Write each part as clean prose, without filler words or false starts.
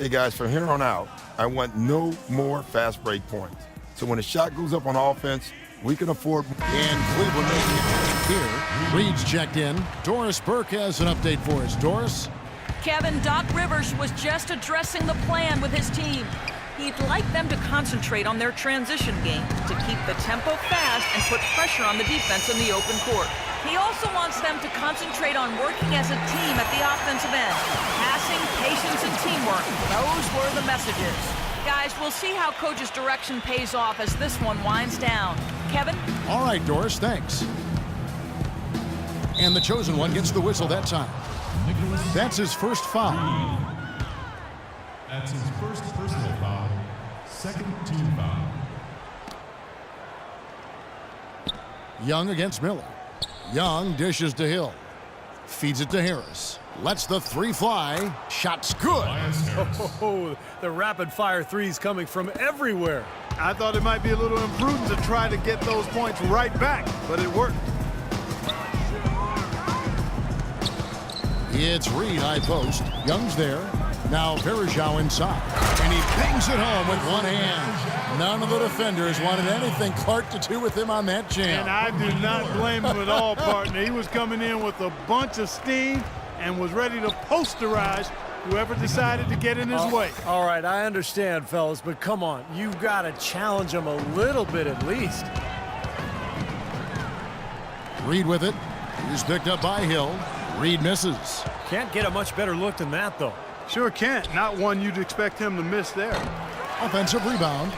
Hey, guys, from here on out, I want no more fast break points. So when a shot goes up on offense, we can afford. And Cleveland making it here. Reed's checked in. Doris Burke has an update for us. Doris? Kevin, Doc Rivers was just addressing the plan with his team. He'd like them to concentrate on their transition game to keep the tempo fast and put pressure on the defense in the open court. He also wants them to concentrate on working as a team at the offensive end. Passing, patience, and teamwork. Those were the messages. Guys, we'll see how Coach's direction pays off as this one winds down. Kevin? All right, Doris, thanks. And the chosen one gets the whistle that time. That's his first foul. That's his first personal foul. Second team foul. Young against Miller. Young dishes to Hill. Feeds it to Harris. Lets the three fly. Shot's good. Oh, the rapid-fire threes coming from everywhere. I thought it might be a little imprudent to try to get those points right back, but it worked. It's Reed high post. Young's there. Now Verjao inside. And he bangs it home with one hand. None of the defenders wanted anything Clark to do with him on that jam. And I do not blame him at all, partner. He was coming in with a bunch of steam and was ready to posterize whoever decided to get in his way. All right, I understand, fellas, but come on. You've got to challenge him a little bit at least. Reed with it. He's picked up by Hill. Reed misses. Can't get a much better look than that, though. Sure can't. Not one you'd expect him to miss there. Offensive rebound.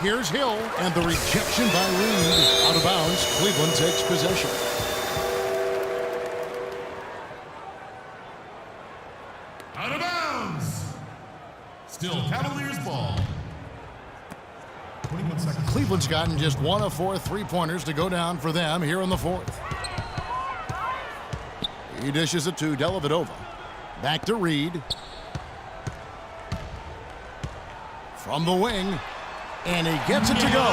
Here's Hill, and the rejection by Reed. Out of bounds, Cleveland takes possession. Out of bounds. Still Cavaliers ball. 21 seconds. Cleveland's gotten just 1 of 4 three-pointers to go down for them here in the fourth. He dishes it to Dellavedova. Back to Reed. From the wing. And he gets it to go.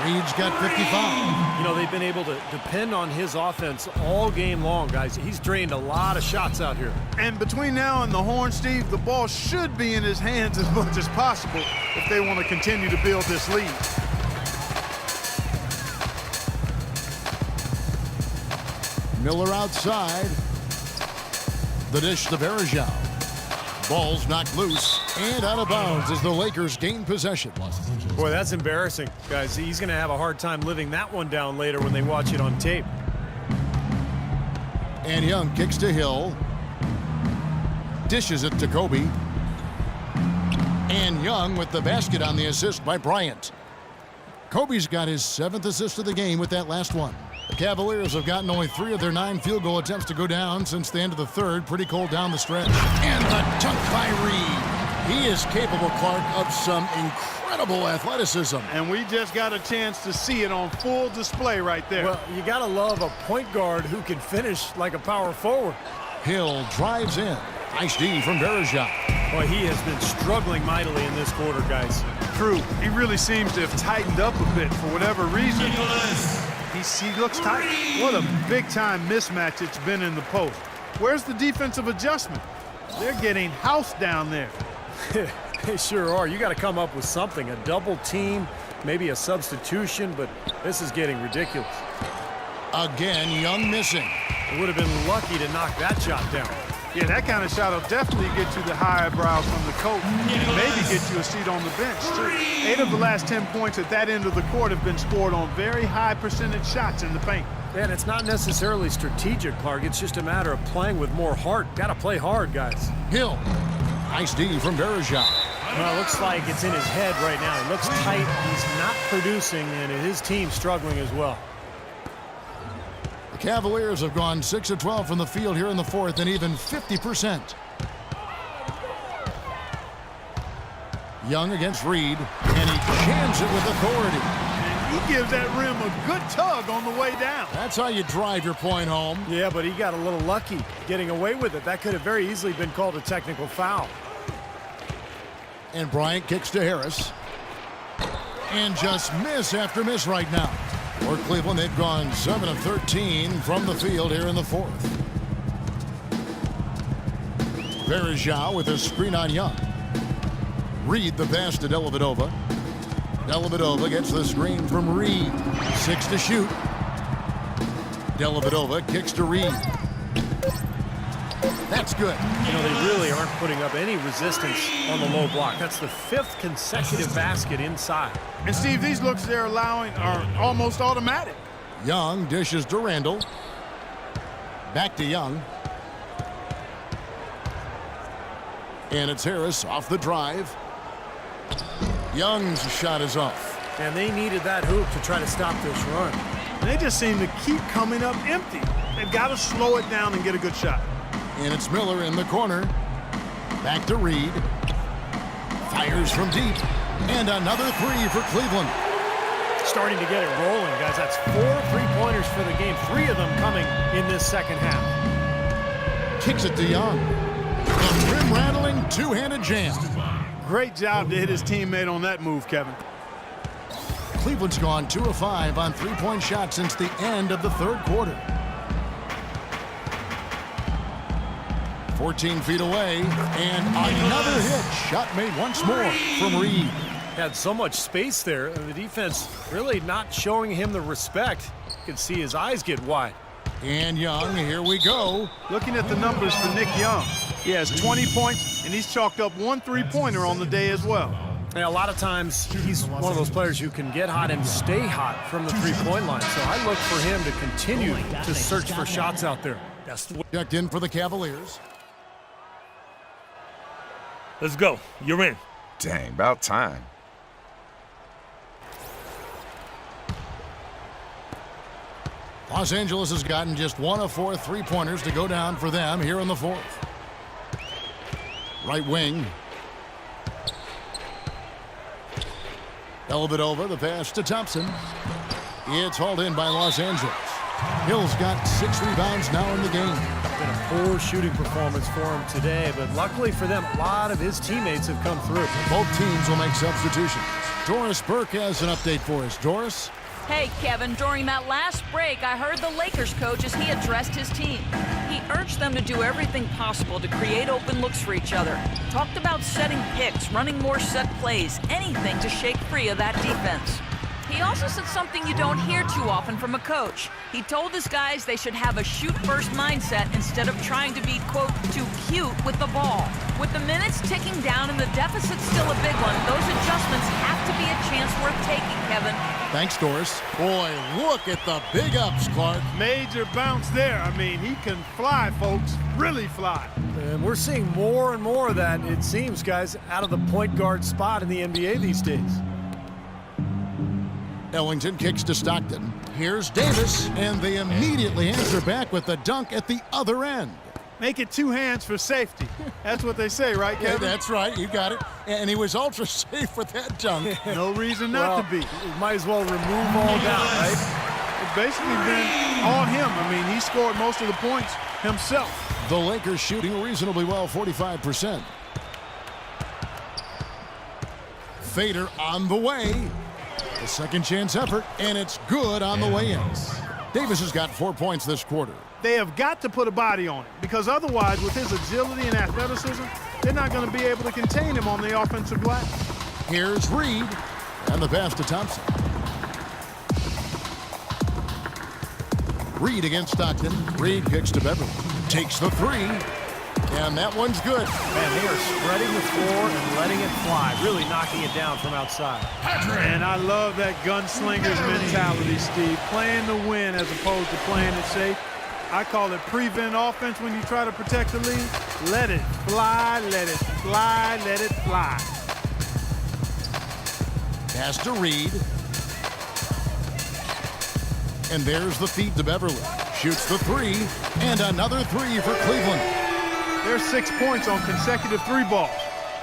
Reed's got 55. You know, they've been able to depend on his offense all game long, guys. He's drained a lot of shots out here. And between now and the horn, Steve, the ball should be in his hands as much as possible if they want to continue to build this lead. Miller outside. The dish to Verjao. Ball's knocked loose and out of bounds as the Lakers gain possession. Boy, that's embarrassing, guys. He's going to have a hard time living that one down later when they watch it on tape. And Young kicks to Hill. Dishes it to Kobe. And Young with the basket on the assist by Bryant. Kobe's got his 7th assist of the game with that last one. The Cavaliers have gotten only 3 of their 9 field goal attempts to go down since the end of the third. Pretty cold down the stretch. And the dunk by Reed. He is capable, Clark, of some incredible athleticism. And we just got a chance to see it on full display right there. Well, you got to love a point guard who can finish like a power forward. Hill drives in. Nice D from Verjao. Boy, he has been struggling mightily in this quarter, guys. True. He really seems to have tightened up a bit for whatever reason. He looks tight. What a big-time mismatch it's been in the post. Where's the defensive adjustment? They're getting housed down there. They sure are. You got to come up with something, a double team, maybe a substitution, but this is getting ridiculous. Again, Young missing. It would have been lucky to knock that shot down. Yeah, that kind of shot will definitely get you the high eyebrows from the coach. Maybe get you a seat on the bench, too. 8 of the last 10 points at that end of the court have been scored on very high percentage shots in the paint. Man, it's not necessarily strategic, Clark. It's just a matter of playing with more heart. Got to play hard, guys. Hill. Nice D from Verjao. Well, it looks like it's in his head right now. He looks tight. He's not producing, and his team's struggling as well. The Cavaliers have gone 6 of 12 from the field here in the fourth, and even 50%. Young against Reed, and he jams it with authority. And he gives that rim a good tug on the way down. That's how you drive your point home. Yeah, but he got a little lucky getting away with it. That could have very easily been called a technical foul. And Bryant kicks to Harris. And just miss after miss right now. For Cleveland, they've gone 7 of 13 from the field here in the fourth. Verjao with a screen on Young. Reed the pass to Dellavedova. Dellavedova gets the screen from Reed. 6 to shoot. Dellavedova kicks to Reed. That's good. You know, they really aren't putting up any resistance on the low block. That's the 5th consecutive basket inside. And Steve, these looks they're allowing are almost automatic. Young dishes to Randall. Back to Young. And it's Harris off the drive. Young's shot is off. And they needed that hoop to try to stop this run. And they just seem to keep coming up empty. They've got to slow it down and get a good shot. And it's Miller in the corner. Back to Reed. Fires from deep. And another three for Cleveland. Starting to get it rolling, guys. That's 4 3-pointers for the game. 3 of them coming in this second half. Kicks it to Young. A rim-rattling two-handed jam. Great job to hit his teammate on that move, Kevin. Cleveland's gone 2 of 5 on three-point shots since the end of the third quarter. 14 feet away, and another hit. Shot made once more from Reed. Had so much space there, and the defense really not showing him the respect. You can see his eyes get wide. And Young, here we go. Looking at the numbers for Nick Young, he has 20 points, and he's chalked up 1 3-pointer on the day as well. Yeah, a lot of times he's one of those players who can get hot and stay hot from the three-point line. So I look for him to continue to search for shots out there. Checked in for the Cavaliers. Let's go. You're in. Dang, about time. Los Angeles has gotten just 1 of 4 three-pointers to go down for them here in the fourth. Right wing. Dellavedova, the pass to Thompson. It's hauled in by Los Angeles. Hill's got 6 rebounds now in the game. Been a poor shooting performance for him today, but luckily for them, a lot of his teammates have come through. Both teams will make substitutions. Doris Burke has an update for us. Doris? Hey, Kevin, during that last break, I heard the Lakers coach as he addressed his team. He urged them to do everything possible to create open looks for each other. Talked about setting picks, running more set plays, anything to shake free of that defense. He also said something you don't hear too often from a coach. He told his guys they should have a shoot-first mindset instead of trying to be, quote, too cute with the ball. With the minutes ticking down and the deficit still a big one, those adjustments have to be a chance worth taking, Kevin. Thanks, Doris. Boy, look at the big ups, Clark. Major bounce there. I mean, he can fly, folks. Really fly. And we're seeing more and more of that, it seems, guys, out of the point guard spot in the NBA these days. Ellington kicks to Stockton. Here's Davis, and they immediately answer back with the dunk at the other end. Make it 2 hands for safety. That's what they say, right, Yeah, Kevin? that's right. You got it. And he was ultra safe with that dunk. No reason not to be. Might as well remove all doubt, right? It's basically been all him. I mean, he scored most of the points himself. The Lakers shooting reasonably well, 45%. Fader on the way. A second chance effort, and it's good on the way in. Davis has got 4 points this quarter. They have got to put a body on it, because otherwise, with his agility and athleticism, they're not going to be able to contain him on the offensive glass. Here's Reed, and the pass to Thompson. Reed against Stockton. Reed kicks to Beverly. Takes the three, and that one's good. Man, they are spreading the floor and letting it fly, really knocking it down from outside. And I love that gunslinger's mentality, Steve. Playing to win as opposed to playing it safe. I call it prevent offense when you try to protect the lead. Let it fly, let it fly, let it fly. Pass to Reed. And there's the feed to Beverly. Shoots the three, and another three for Cleveland. There's 6 points on consecutive 3 balls.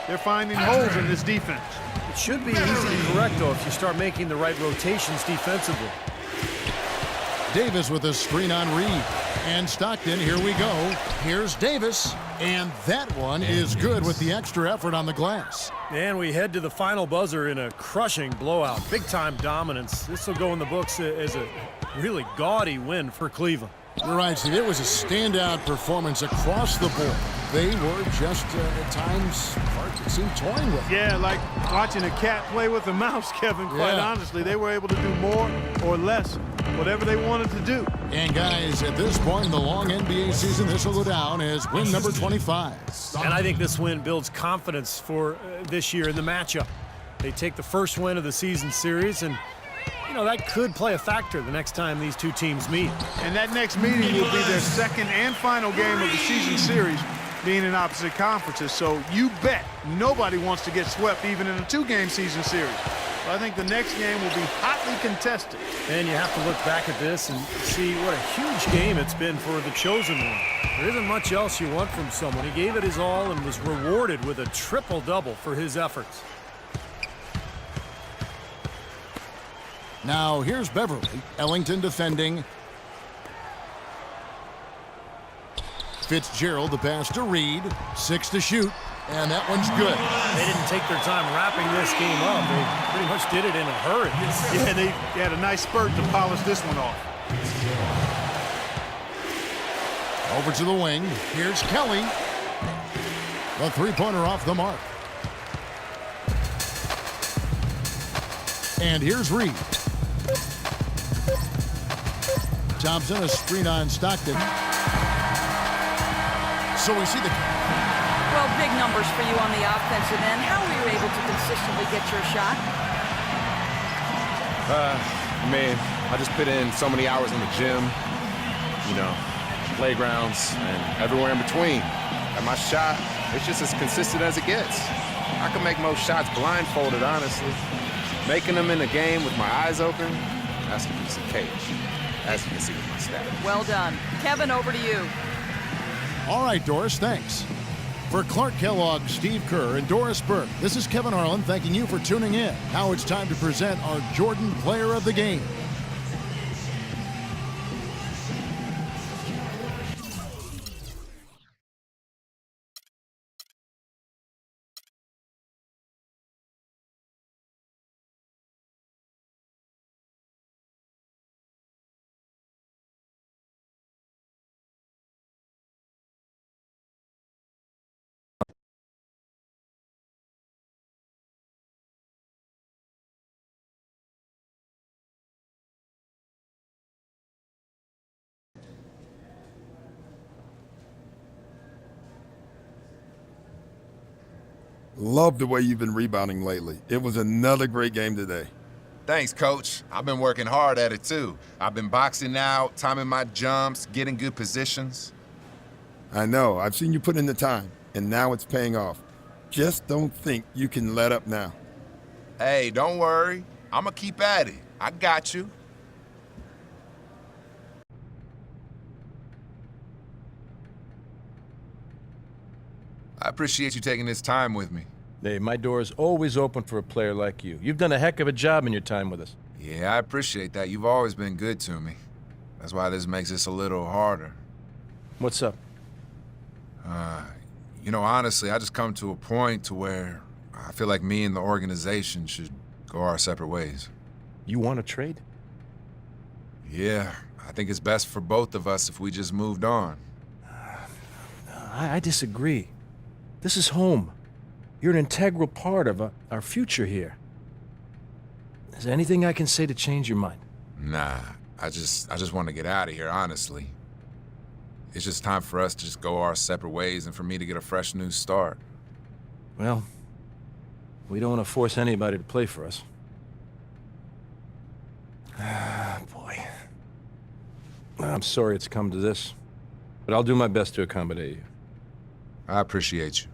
They're finding holes in this defense. It should be easy to correct, though, if you start making the right rotations defensively. Davis with a screen on Reed. And Stockton, here we go. Here's Davis. And that one is good with the extra effort on the glass. And we head to the final buzzer in a crushing blowout. Big-time dominance. This will go in the books as a really gaudy win for Cleveland. You're right, Steve. It was a standout performance across the board. They were just, at times, hard to seem toying with. Yeah, like watching a cat play with a mouse, Kevin, quite honestly. They were able to do more or less, whatever they wanted to do. And, guys, at this point in the long NBA season, this will go down as win number 25. And I think this win builds confidence for this year in the matchup. They take the first win of the season series, and you know, that could play a factor the next time these two teams meet. And that next meeting will be their second and final game of the season series, being in opposite conferences. So you bet nobody wants to get swept even in a 2-game season series. But I think the next game will be hotly contested. And you have to look back at this and see what a huge game it's been for the chosen one. There isn't much else you want from someone. He gave it his all and was rewarded with a triple-double for his efforts. Now, here's Beverly. Ellington defending. Fitzgerald, the pass to Reed. 6 to shoot, and that one's good. They didn't take their time wrapping this game up. They pretty much did it in a hurry. Yeah, they had a nice spurt to polish this one off. Over to the wing. Here's Kelly. The three-pointer off the mark. And here's Reed. Thompson, a screen on Stockton. So we see the... Well, big numbers for you on the offensive end. How were you able to consistently get your shot? Man, I just put in so many hours in the gym, you know, playgrounds, and everywhere in between. And my shot, it's just as consistent as it gets. I can make most shots blindfolded, honestly. Making them in the game with my eyes open, that's a piece of cake, as you can see with my stats. Well done. Kevin, over to you. All right, Doris, thanks. For Clark Kellogg, Steve Kerr, and Doris Burke, this is Kevin Harlan thanking you for tuning in. Now it's time to present our Jordan Player of the Game. Love the way you've been rebounding lately. It was another great game today. Thanks, Coach. I've been working hard at it, too. I've been boxing out, timing my jumps, getting good positions. I know. I've seen you put in the time, and now it's paying off. Just don't think you can let up now. Hey, don't worry. I'm going to keep at it. I got you. I appreciate you taking this time with me. Hey, my door is always open for a player like you. You've done a heck of a job in your time with us. Yeah, I appreciate that. You've always been good to me. That's why this makes this a little harder. What's up? You know, honestly, I just come to a point to where I feel like me and the organization should go our separate ways. You want to trade? Yeah, I think it's best for both of us if we just moved on. I disagree. This is home. You're an integral part of our future here. Is there anything I can say to change your mind? Nah, I just want to get out of here, honestly. It's just time for us to just go our separate ways and for me to get a fresh new start. Well, we don't want to force anybody to play for us. Ah, boy. I'm sorry it's come to this, but I'll do my best to accommodate you. I appreciate you.